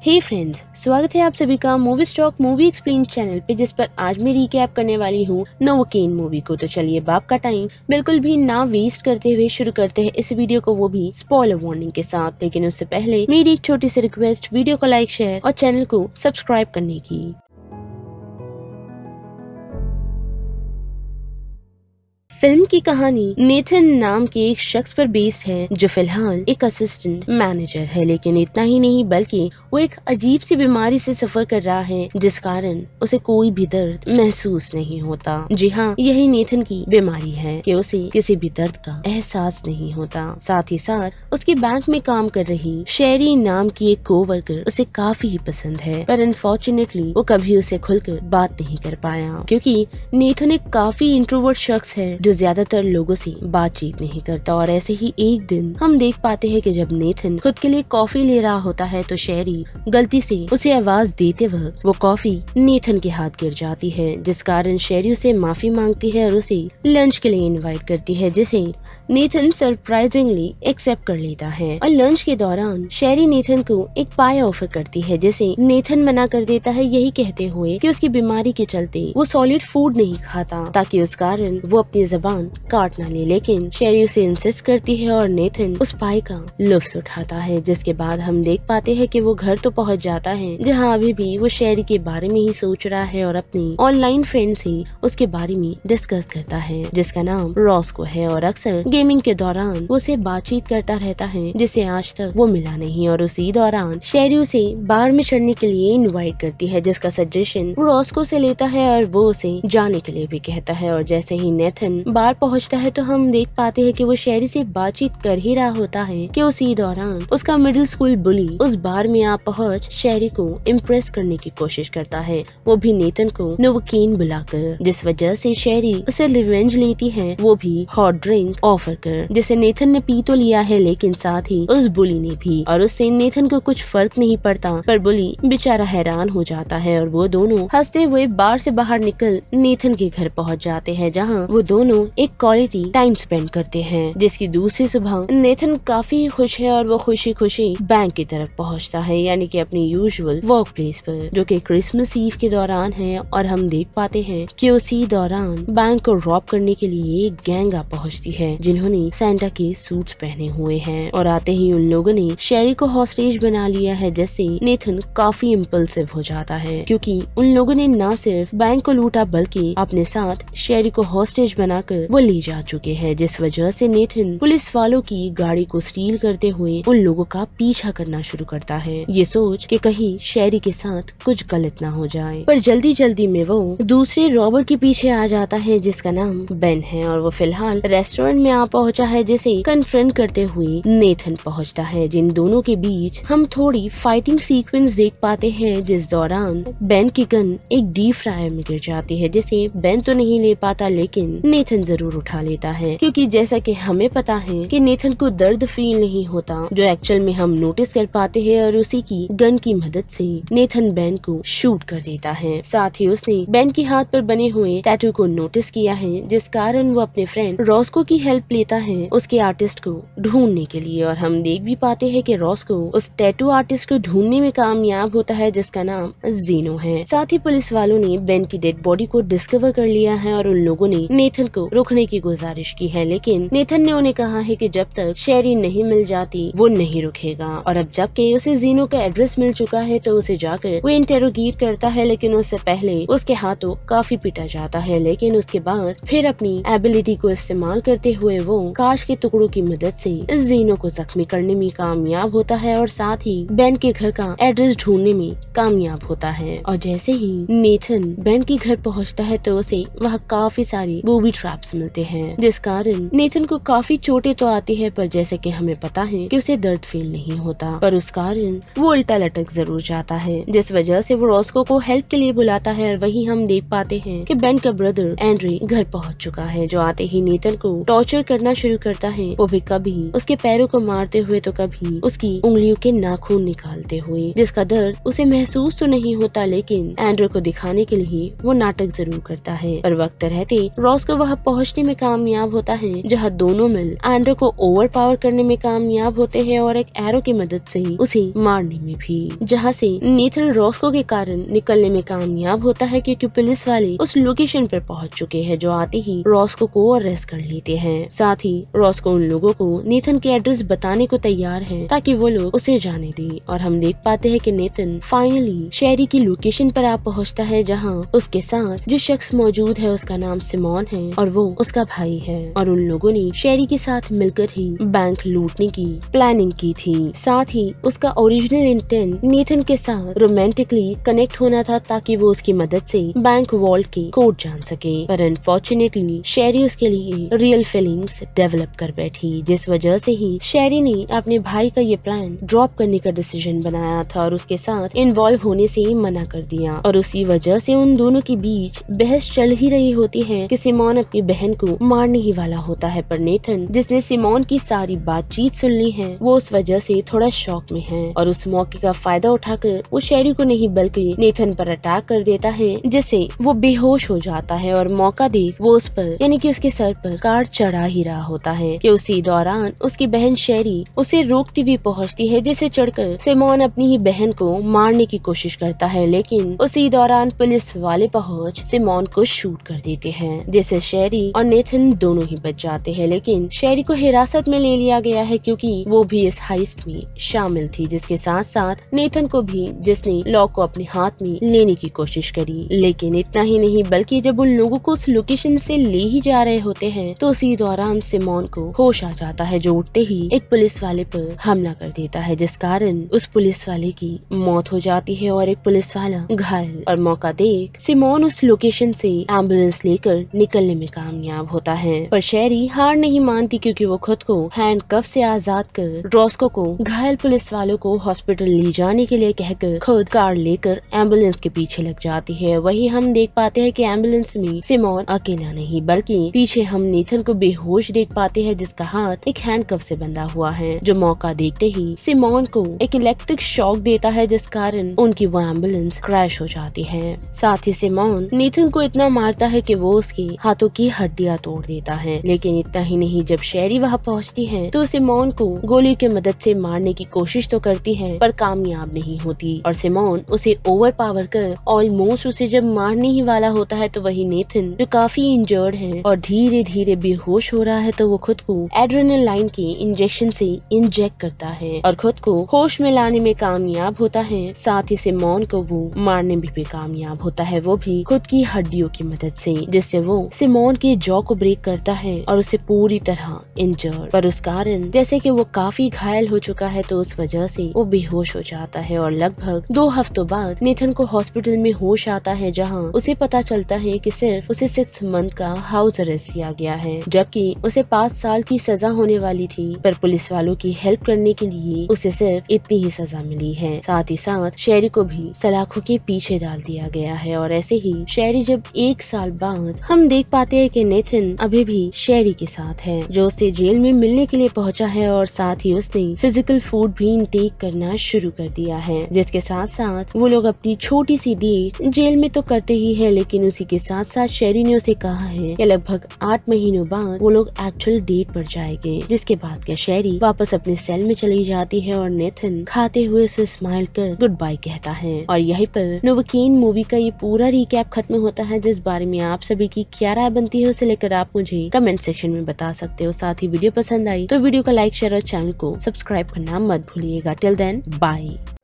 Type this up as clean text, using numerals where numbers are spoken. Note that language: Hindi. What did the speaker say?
हे फ्रेंड्स, स्वागत है आप सभी का movie stock movie explain channel पे, जिस पर आज मैं रिकैप करने वाली हूँ नोवोकेन मूवी को। तो चलिए बाप का टाइम बिल्कुल भी ना वेस्ट करते हुए शुरू करते हैं इस वीडियो को, वो भी स्पॉइलर वार्निंग के साथ। लेकिन उससे पहले मेरी एक छोटी सी रिक्वेस्ट, वीडियो को लाइक, शेयर और चैनल को सब्सक्राइब करने की। फिल्म की कहानी नेथन नाम के एक शख्स पर बेस्ड है जो फिलहाल एक असिस्टेंट मैनेजर है। लेकिन इतना ही नहीं, बल्कि वो एक अजीब सी बीमारी से सफर कर रहा है जिस कारण उसे कोई भी दर्द महसूस नहीं होता। जी हाँ, यही नेथन की बीमारी है कि उसे किसी भी दर्द का एहसास नहीं होता। साथ ही साथ उसके बैंक में काम कर रही शेरी नाम की एक कोवर्कर उसे काफी पसंद है, पर अनफॉर्चुनेटली वो कभी उसे खुलकर बात नहीं कर पाया, क्योंकि नेथन एक काफी इंट्रोवर्ट शख्स है जो ज्यादातर लोगों से बातचीत नहीं करता। और ऐसे ही एक दिन हम देख पाते हैं कि जब नेथन खुद के लिए कॉफी ले रहा होता है तो शेरी गलती से उसे आवाज देते वक्त वो कॉफी नेथन के हाथ गिर जाती है, जिस कारण शेरी उसे माफी मांगती है और उसे लंच के लिए इनवाइट करती है, जिसे नेथन सरप्राइजिंगली एक्सेप्ट कर लेता है। और लंच के दौरान शेरी नेथन को एक पाई ऑफर करती है, जिसे नेथन मना कर देता है, यही कहते हुए कि उसकी बीमारी के चलते वो सॉलिड फूड नहीं खाता ताकि उस कारण वो अपनी जबान काट ना ले। लेकिन शेरी उसे इंसिस्ट करती है और नेथन उस पाई का लुत्फ उठाता है, जिसके बाद हम देख पाते हैं कि वो घर तो पहुंच जाता है, जहां अभी भी वो शेरी के बारे में ही सोच रहा है और अपनी ऑनलाइन फ्रेंड से उसके बारे में डिस्कस करता है, जिसका नाम रॉस्को है। और अक्सर गेमिंग के दौरान वो उसे बातचीत करता रहता है, जिसे आज तक वो मिला नहीं। और उसी दौरान शेरी उसे बार में चढ़ने के लिए इनवाइट करती है, जिसका सजेशन रॉस्को से लेता है और वो उसे जाने के लिए भी कहता है। और जैसे ही नेथन बार पहुंचता है तो हम देख पाते हैं कि वो शेरी से बातचीत कर ही रहा होता है कि उसी दौरान उसका मिडिल स्कूल बुली उस बार में आ पहुंच शेरी को इम्प्रेस करने की कोशिश करता है, वो भी नेथन को नोवोकेन बुलाकर, जिस वजह से शेरी उसे रिवेंज लेती है, वो भी हॉट ड्रिंक ऑफर कर, जिसे नेथन ने पी तो लिया है लेकिन साथ ही उस बुली ने भी। और उससे नेथन को कुछ फर्क नहीं पड़ता, पर बुली बेचारा हैरान हो जाता है और वो दोनों हंसते हुए बार से बाहर निकल नेथन के घर पहुंच जाते हैं, जहां वो दोनों एक क्वालिटी टाइम स्पेंड करते हैं। जिसकी दूसरी सुबह नेथन काफी खुश है और वो खुशी खुशी बैंक की तरफ पहुंचता है, यानी कि अपनी यूजुअल वर्क प्लेस पर, जो कि क्रिसमस ईव के दौरान है। और हम देख पाते हैं कि उसी दौरान बैंक को रॉब करने के लिए एक गैंग आ पहुंचती है, जिन्होंने सैंटा के सूट्स पहने हुए हैं। और आते ही उन लोगों ने शेरी को हॉस्टेज बना लिया है, जिससे नेथन काफी इम्पल्सिव हो जाता है, क्योंकि उन लोगों ने न सिर्फ बैंक को लूटा बल्कि अपने साथ शेरी को हॉस्टेज बनाकर वो ले जा चुके हैं, जिस वजह से नेथन पुलिस वालों की गाड़ी को स्टील करते हुए उन लोगों का पीछा करना शुरू करता है, ये सोच कि कहीं शेरी के साथ कुछ गलत ना हो जाए। पर जल्दी जल्दी में वो दूसरे रॉबर के पीछे आ जाता है, जिसका नाम बेन है। और वो फिलहाल रेस्टोरेंट में आ पहुंचा है, जिसे कन्फ्रंट करते हुए नेथन पहुंचता है। जिन दोनों के बीच हम थोड़ी फाइटिंग सीक्वेंस देख पाते हैं, जिस दौरान बेन की गन एक डीप फ्रायर में गिर जाती है, जिसे बेन तो नहीं ले पाता लेकिन नेथन जरूर उठा लेता है, क्योंकि जैसा कि हमें पता है कि नेथन को दर्द फील नहीं होता, जो एक्चुअल में हम नोटिस कर पाते हैं। और उसी की गन की मदद से नेथन बेन को शूट कर देता है। साथ ही उसने बेन के हाथ पर बने हुए टैटू को नोटिस किया है, जिस कारण वो अपने फ्रेंड रॉस्को की हेल्प लेता है उसके आर्टिस्ट को ढूंढने के लिए। और हम देख भी पाते हैं कि रॉस्को उस टैटू आर्टिस्ट को ढूंढने में कामयाब होता है, जिसका नाम जीनो है। साथ ही पुलिस वालों ने बेन की डेड बॉडी को डिस्कवर कर लिया है और उन लोगों ने नेथन को रुकने की गुजारिश की है, लेकिन नेथन ने उन्हें कहा है कि जब तक शेरी नहीं मिल जाती वो नहीं रुकेगा। और अब जबकि उसे जीनो का एड्रेस मिल चुका है तो उसे जाकर वो इंटेरोगेट करता है, लेकिन उससे पहले उसके हाथों काफी पीटा जाता है। लेकिन उसके बाद फिर अपनी एबिलिटी को इस्तेमाल करते हुए वो कांच के टुकड़ों की मदद से जीनो को जख्मी करने में कामयाब होता है और साथ ही बेन के घर का एड्रेस ढूंढने में कामयाब होता है। और जैसे ही नेथन बेन के घर पहुंचता है तो उसे वहाँ काफी सारी बूबी ट्रैप्स मिलते हैं, जिस कारण नेथन को काफी चोटें तो आती है, पर जैसे कि हमें पता है कि उसे दर्द फील नहीं होता, पर उस कारण वो उल्टा लटक जरूर जाता है, जिस वजह से वो रॉस्को को हेल्प के लिए बुलाता है। और वहीं हम देख पाते हैं कि बेन का ब्रदर एंड्रे घर पहुंच चुका है, जो आते ही नेथन को टॉर्चर करना शुरू करता है, वो भी कभी उसके पैरों को मारते हुए तो कभी उसकी उंगलियों के नाखून निकालते हुए, जिसका दर्द उसे महसूस तो नहीं होता, लेकिन एंड्रू को दिखाने के लिए वो नाटक जरूर करता है। पर वक्त रहते रॉस को वहां पहुंचने में कामयाब होता है, जहां दोनों मिल एंड्रू को ओवर पावर करने में कामयाब होते हैं और एक एरो की मदद से उसे मारने में भी, जहां से नेथन रॉस्को के कारण निकलने में कामयाब होता है, क्योंकि पुलिस वाले उस लोकेशन पर पहुंच चुके हैं, जो आते ही रॉस्को को अरेस्ट कर लेते हैं। साथ ही रॉस्को उन लोगों को नेथन के एड्रेस बताने को तैयार है ताकि वो लोग उसे जाने दे, और हम देख पाते हैं कि नेथन फाइनली शेरी की लोकेशन पर आ पहुंचता है, जहां उसके साथ जो शख्स मौजूद है उसका नाम सिमोन है और वो उसका भाई है, और उन लोगों ने शेरी के साथ मिलकर ही बैंक लूटने की प्लानिंग की थी। साथ ही उसका ओरिजिनल इंटेंट नेथन के साथ रोमांटिकली कनेक्ट होना था, ताकि वो उसकी मदद से बैंक वॉल्ट के कोड जान सके। पर अनफॉर्चुनेटली शेरी उसके लिए रियल फीलिंग्स डेवलप कर बैठी, जिस वजह से ही शेरी ने अपने भाई का ये प्लान ड्रॉप करने का डिसीजन बनाया था और उसके साथ इन्वॉल्व होने से मना कर दिया। और उसी वजह से उन दोनों के बीच बहस चल ही रही होती है कि सिमोन अपनी बहन को मारने ही वाला होता है, पर नेथन जिसने सिमोन की सारी बातचीत सुन ली है, वो उस वजह से थोड़ा शॉक में है और उस मौके का फायदा उठाकर वो शेरी को नहीं बल्कि नेथन पर अटैक कर देता है, जिससे वो बेहोश हो जाता है। और मौका देख वो उस पर यानी कि उसके सर पर कार चढ़ा ही रहा होता है कि उसी दौरान उसकी बहन शेरी उसे रोकती हुई पहुंचती है, जिसे चढ़कर सिमोन अपनी ही बहन को मारने की कोशिश करता है, लेकिन उसी दौरान पुलिस वाले पहुंच सिमोन को शूट कर देते हैं, जिससे शेरी और नेथन दोनों ही बच जाते हैं। लेकिन शेरी को हिरासत में ले लिया गया है, क्योंकि वो भी इस हाइस्ट में शामिल थी, जिसके साथ साथ नेथन को भी, जिसने लॉ को अपने हाथ में लेने की कोशिश करी। लेकिन इतना ही नहीं, बल्कि जब उन लोगों को उस लोकेशन से ले ही जा रहे होते हैं, तो उसी दौरान सिमोन को होश आ जाता है, जो उठते ही एक पुलिस वाले पर हमला कर देता है, जिस कारण उस पुलिस वाले की मौत हो जाती है और एक पुलिस वाला घायल। और मौका देख सिमोन उस लोकेशन से एम्बुलेंस लेकर निकलने में कामयाब होता है। पर शेरी हार नहीं मानती, क्योंकि वो खुद को हैंडकफ से आजाद कर रॉस्को को घायल पुलिस वालों को हॉस्पिटल ले जाने के लिए कहकर खुद कार लेकर एम्बुलेंस के पीछे लग जाती है। वही हम देख पाते हैं कि एम्बुलेंस में सिमोन अकेला नहीं, बल्कि पीछे हम नेथन को बेहोश देख पाते हैं, जिसका हाथ एक हैंडकफ से बंधा हुआ है, जो मौका देखते ही सिमोन को एक इलेक्ट्रिक शॉक देता है, जिस कारण उनकी वो एम्बुलेंस क्रैश हो जाती है। साथ ही सिमोन नेथन को इतना मारता है कि वो उसके हाथों की हड्डियां तोड़ देता है। लेकिन इतना ही नहीं, जब शेरी वहां पहुंचती है तो सिमोन को गोली की मदद से मारने की कोशिश तो करती है, पर कामयाब नहीं होती, और सिमोन उसे ओवर पावर कर ऑलमोस्ट उसे जब मारने ही वाला होता है, तो वही नेथन जो काफी इंजर्ड है और धीरे धीरे बेहोश हो रहा है, तो वो खुद को एड्रेनालाइन के इंजेक्शन से इंजेक्ट करता है और खुद को होश में लाने में कामयाब होता है। साथ ही सिमोन को वो मारने में भी कामयाब होता है, वो भी खुद की हड्डियों की मदद से, जिससे वो सिमोन के जॉ को ब्रेक करता है और उसे पूरी तरह इंजर्ड। पर उस कारण जैसे कि वो काफी घायल हो चुका है, तो उस वजह से वो बेहोश हो जाता है और लगभग 2 हफ्तों बाद नेथन को हॉस्पिटल में होश आता है, जहां उसे पता चलता है कि सिर्फ उसे 6 मंथ का हाउस अरेस्ट किया गया है, जबकि उसे 5 साल की सजा होने वाली थी। पर पुलिस वालों की हेल्प करने के लिए उसे सिर्फ इतनी ही सजा मिली है। साथ ही साथ शेरी को भी सलाखों के पीछे डाल दिया गया है। और ऐसे ही शेरी जब 1 साल बाद हम देख पाते हैं कि नेथन अभी भी शेरी के साथ है, जो उसे जेल में मिलने के लिए पहुंचा है, और साथ ही उसने फिजिकल फूड भी इंटेक करना शुरू कर दिया है, जिसके साथ साथ वो लोग अपनी छोटी सी डेट जेल में तो करते ही है, लेकिन उसी के साथ साथ शेरी ने उसे कहा है कि लगभग 8 महीनों बाद वो लोग एक्चुअल डेट पर जाएंगे, जिसके बाद क्या शेरी वापस अपने सेल में चली जाती है और नेथन खाते हुए उसे स्माइल कर गुड बाय कहता है। और यहीं पर नोवोकेन मूवी का ये पूरा रिकैप खत्म होता है, जिस बारे में आप सभी की क्या राय बनती है उसे लेकर आप मुझे कमेंट सेक्शन में बता सकते हो। साथ ही वीडियो पसंद आई तो वीडियो को लाइक शेयर और चैनल को सब्सक्राइब करना मत भूलिएगा। Till then bye.